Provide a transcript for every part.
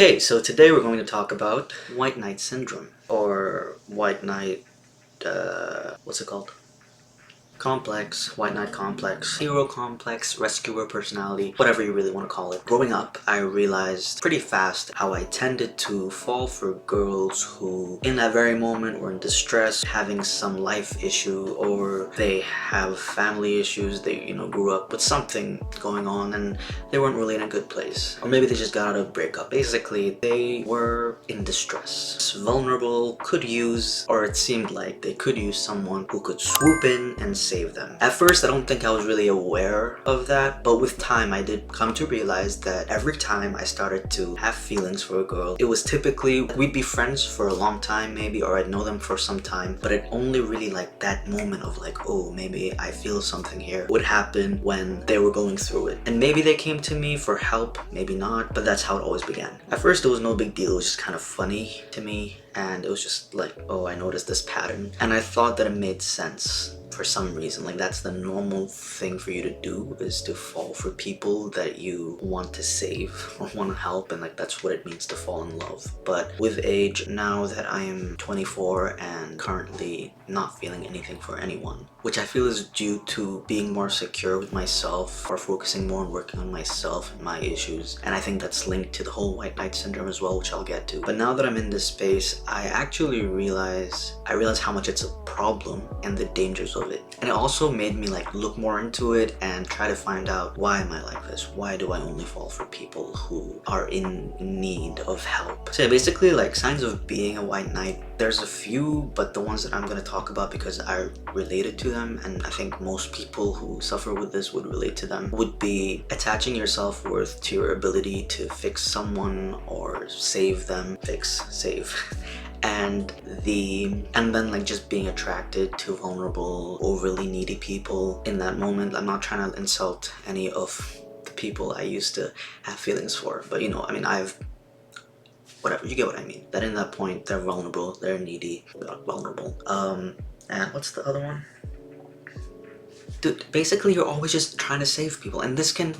Okay, so today we're going to talk about white knight syndrome or white knight, what's it called? Complex, white knight complex, hero complex, rescuer personality, whatever you really want to call it. Growing up, I realized pretty fast how I tended to fall for girls who, in that very moment, were in distress, having some life issue, or they have family issues. They, grew up with something going on and they weren't really in a good place. Or maybe they just got out of a breakup. Basically, they were in distress. Vulnerable, could use, or it seemed like they could use someone who could swoop in and save them. At first, I don't think I was really aware of that, but with time, I did come to realize that every time I started to have feelings for a girl, it was typically, we'd be friends for a long time maybe, or I'd know them for some time, but it only really like that moment of like, oh, maybe I feel something here would happen when they were going through it. And maybe they came to me for help, maybe not, but that's how it always began. At first, it was no big deal. It was just kind of funny to me, and it was just like, oh, I noticed this pattern, and I thought that it made sense for some reason. Like, that's the normal thing for you to do, is to fall for people that you want to save or want to help, and like that's what it means to fall in love. But with age, now that I am 24 and currently not feeling anything for anyone, which I feel is due to being more secure with myself or focusing more on working on myself and my issues, and I think that's linked to the whole white knight syndrome as well, which I'll get to. But now that I'm in this space, I actually realize how much it's a problem and the dangers of it. And it also made me like look more into it and try to find out, why am I like this? Why do I only fall for people who are in need of help? So yeah, basically, like, signs of being a white knight, there's a few, but the ones that I'm going to talk about because I related to them, and I think most people who suffer with this would relate to them, would be attaching your self-worth to your ability to fix someone or save them. Save. And then like just being attracted to vulnerable, overly needy people in that moment. I'm not trying to insult any of the people I used to have feelings for, but whatever, you get what I mean. That in that point, they're vulnerable, they're needy, vulnerable. And what's the other one? Dude, basically you're always just trying to save people, and this can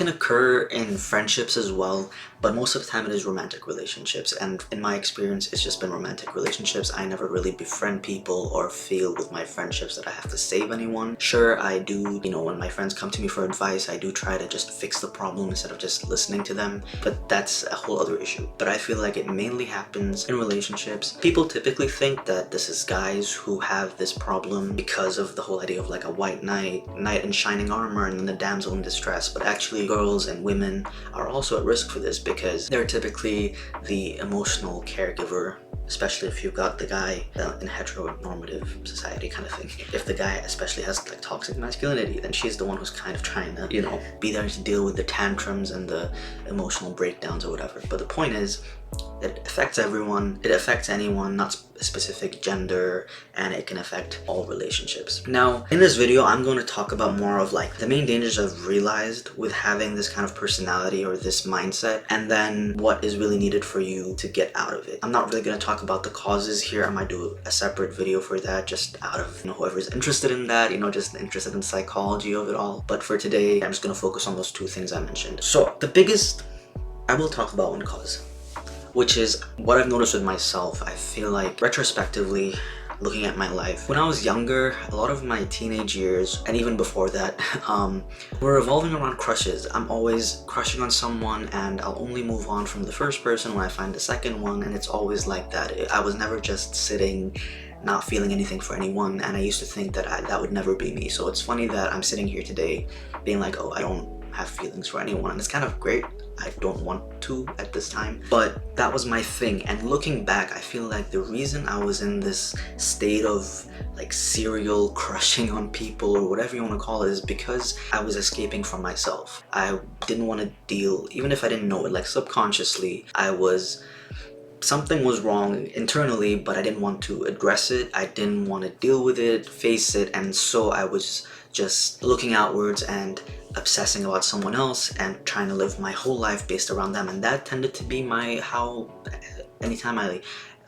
occur in friendships as well, but most of the time it is romantic relationships, and in my experience it's just been romantic relationships. I never really befriend people or feel with my friendships that I have to save anyone. Sure, I do, when my friends come to me for advice, I do try to just fix the problem instead of just listening to them, but that's a whole other issue. But I feel like it mainly happens in relationships. People typically think that this is guys who have this problem because of the whole idea of like a white knight in shining armor and then the damsel in distress, but actually girls and women are also at risk for this because they're typically the emotional caregiver, especially if you've got the guy in heteronormative society kind of thing. If the guy especially has like toxic masculinity, then she's the one who's kind of trying to, be there to deal with the tantrums and the emotional breakdowns or whatever. But the point is, it affects everyone. It affects anyone, not a specific gender, and it can affect all relationships. Now, in this video, I'm going to talk about more of like the main dangers I've realized with having this kind of personality or this mindset, and then what is really needed for you to get out of it. I'm not really going to talk about the causes here. I might do a separate video for that, just out of whoever's interested in that, just interested in the psychology of it all. But for today, I'm just going to focus on those two things I mentioned. So the biggest, I will talk about one cause, which is what I've noticed with myself. I feel like retrospectively, looking at my life, when I was younger, a lot of my teenage years, and even before that, were revolving around crushes. I'm always crushing on someone, and I'll only move on from the first person when I find the second one, and it's always like that. I was never just sitting not feeling anything for anyone, and I used to think that that would never be me. So it's funny that I'm sitting here today being like, oh, I don't have feelings for anyone, and it's kind of great. I don't want to at this time, but that was my thing. And looking back, I feel like the reason I was in this state of like serial crushing on people or whatever you want to call it is because I was escaping from myself. I didn't want to deal, even if I didn't know it, like subconsciously, something was wrong internally, but I didn't want to address it. I didn't want to deal with it, face it, and so I was just looking outwards and obsessing about someone else and trying to live my whole life based around them. And that tended to be anytime I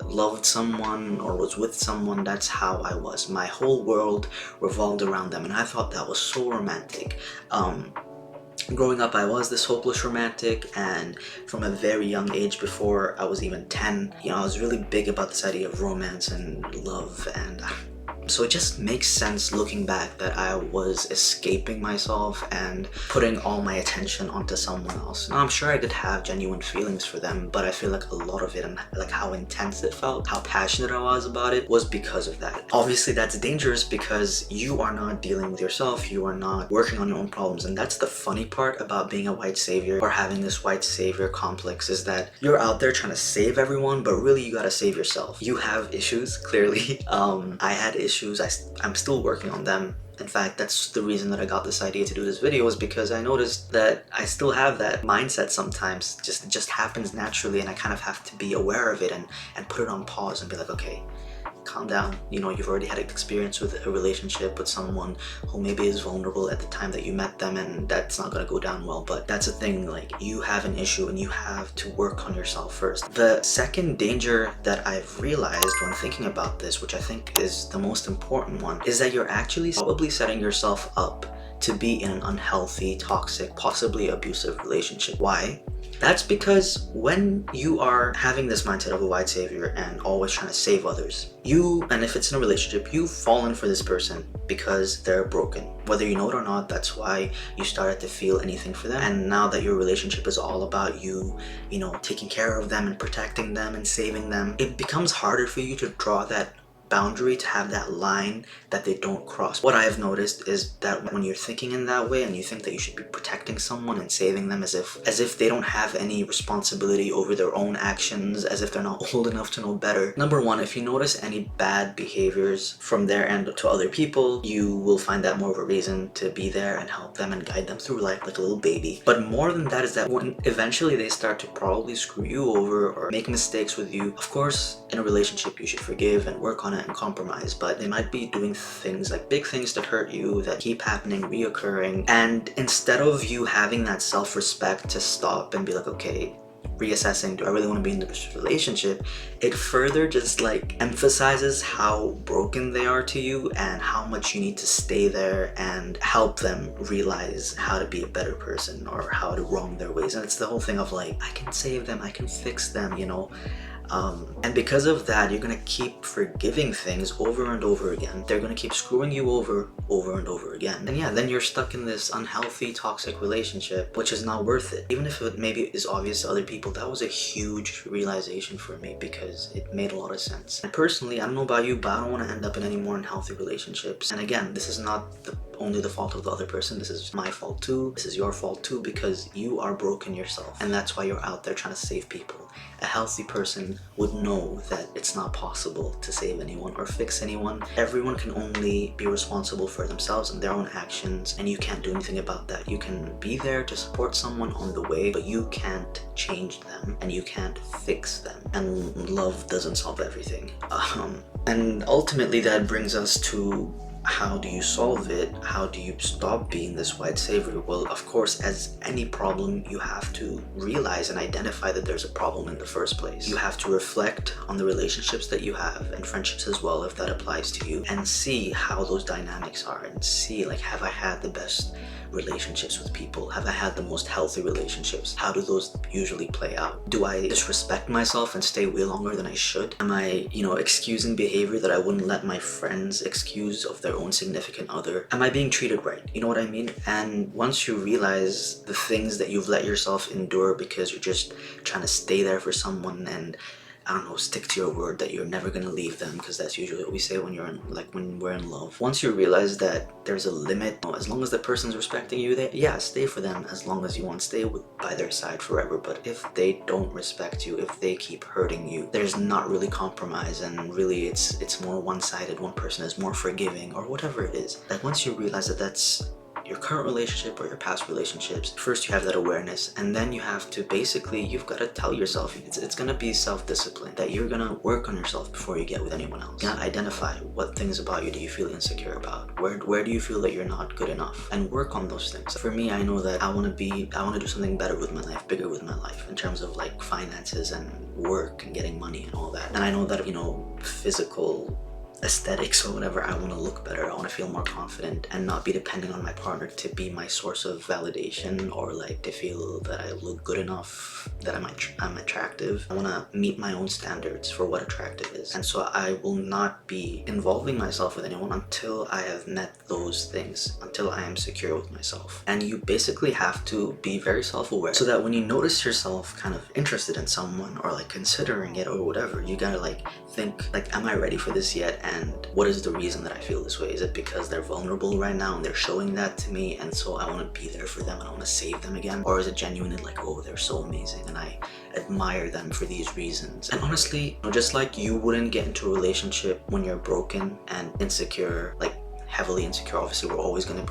loved someone or was with someone, that's how I was. My whole world revolved around them, and I thought that was so romantic. Growing up, I was this hopeless romantic, and from a very young age, before I was even 10, I was really big about this idea of romance and love, and so it just makes sense looking back that I was escaping myself and putting all my attention onto someone else. Now, I'm sure I did have genuine feelings for them, but I feel like a lot of it, and like how intense it felt, how passionate I was about it, was because of that. Obviously, that's dangerous because you are not dealing with yourself, you are not working on your own problems, and that's the funny part about being a white savior or having this white savior complex, is that you're out there trying to save everyone, but really you gotta save yourself. You have issues, clearly. I had issues. I'm still working on them. In fact, that's the reason that I got this idea to do this video, is because I noticed that I still have that mindset sometimes. It just happens naturally, and I kind of have to be aware of it and put it on pause and be like, okay, calm down. You've already had an experience with a relationship with someone who maybe is vulnerable at the time that you met them, and that's not gonna go down well. But that's the thing, like, you have an issue and you have to work on yourself first. The second danger that I've realized when thinking about this, which I think is the most important one, is that you're actually probably setting yourself up to be in an unhealthy, toxic, possibly abusive relationship. Why? That's because when you are having this mindset of a white savior and always trying to save others, and if it's in a relationship, you've fallen for this person because they're broken. Whether you know it or not, that's why you started to feel anything for them. And now that your relationship is all about you, taking care of them and protecting them and saving them, it becomes harder for you to draw that boundary, to have that line that they don't cross. What I've noticed is that when you're thinking in that way and you think that you should be protecting someone and saving them as if they don't have any responsibility over their own actions, as if they're not old enough to know better. Number one, if you notice any bad behaviors from their end to other people, you will find that more of a reason to be there and help them and guide them through life like a little baby. But more than that is that when eventually they start to probably screw you over or make mistakes with you, of course, in a relationship you should forgive and work on it and compromise, but they might be doing things like big things to hurt you that keep happening, reoccurring, and instead of you having that self-respect to stop and be like, okay, reassessing, do I really want to be in this relationship, it further just like emphasizes how broken they are to you and how much you need to stay there and help them realize how to be a better person or how to wrong their ways. And it's the whole thing of like, I can save them, I can fix them, and because of that, you're gonna keep forgiving things over and over again. They're gonna keep screwing you over and over again. And yeah, then you're stuck in this unhealthy, toxic relationship, which is not worth it. Even if it maybe is obvious to other people, that was a huge realization for me because it made a lot of sense. And personally, I don't know about you, but I don't want to end up in any more unhealthy relationships. And again, this is not only the fault of the other person. This is my fault too. This is your fault too, because you are broken yourself. And that's why you're out there trying to save people. A healthy person would know that it's not possible to save anyone or fix anyone. Everyone can only be responsible for themselves and their own actions, and you can't do anything about that. You can be there to support someone on the way, but you can't change them and you can't fix them. And love doesn't solve everything. And ultimately that brings us to, how do you solve it? How do you stop being this white savior? Well, of course, as any problem, you have to realize and identify that there's a problem in the first place. You have to reflect on the relationships that you have, and friendships as well, if that applies to you, and see how those dynamics are, and see, like, have I had the best relationships with people? Have I had the most healthy relationships? How do those usually play out? Do I disrespect myself and stay way longer than I should? Am I, excusing behavior that I wouldn't let my friends excuse of their own significant other? Am I being treated right? You know what I mean? And once you realize the things that you've let yourself endure because you're just trying to stay there for someone and, I don't know, stick to your word that you're never gonna leave them, because that's usually what we say when when we're in love. Once you realize that there's a limit, as long as the person's respecting you, stay for them as long as you want. Stay by their side forever. But if they don't respect you, if they keep hurting you, there's not really compromise, and really it's more one-sided. One person is more forgiving or whatever it is. Like, once you realize that that's your current relationship or your past relationships, first you have that awareness, and then you have to you've got to tell yourself, it's gonna be self-discipline, that you're gonna work on yourself before you get with anyone else. You gotta identify what things about you do you feel insecure about, where do you feel that you're not good enough, and work on those things. For me, I know that I want to do something better with my life, bigger with my life, in terms of like finances and work and getting money and all that. And I know that physical aesthetics or whatever. I want to look better, I want to feel more confident, and not be depending on my partner to be my source of validation, or like to feel that I look good enough, that I'm attractive. I want to meet my own standards for what attractive is, and so I will not be involving myself with anyone until I have met those things, until I am secure with myself. And you basically have to be very self-aware, so that when you notice yourself kind of interested in someone, or like considering it or whatever, you gotta like think like, am I ready for this yet? And what is the reason that I feel this way? Is it because they're vulnerable right now and they're showing that to me, and so I want to be there for them and I want to save them again? Or is it genuinely like, oh, they're so amazing and I admire them for these reasons? And honestly, just like you wouldn't get into a relationship when you're broken and insecure, like heavily insecure. Obviously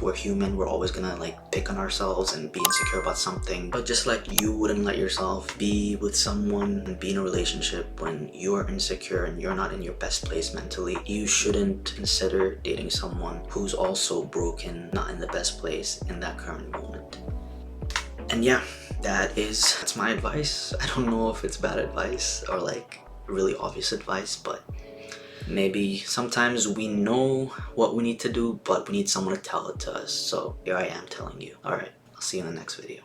we're human, we're always gonna like pick on ourselves and be insecure about something, but just like you wouldn't let yourself be with someone and be in a relationship when you're insecure and you're not in your best place mentally, you shouldn't consider dating someone who's also broken, not in the best place in that current moment. And yeah, that's my advice. I don't know if it's bad advice or like really obvious advice, but maybe sometimes we know what we need to do, but we need someone to tell it to us. So here I am telling you. All right, I'll see you in the next video.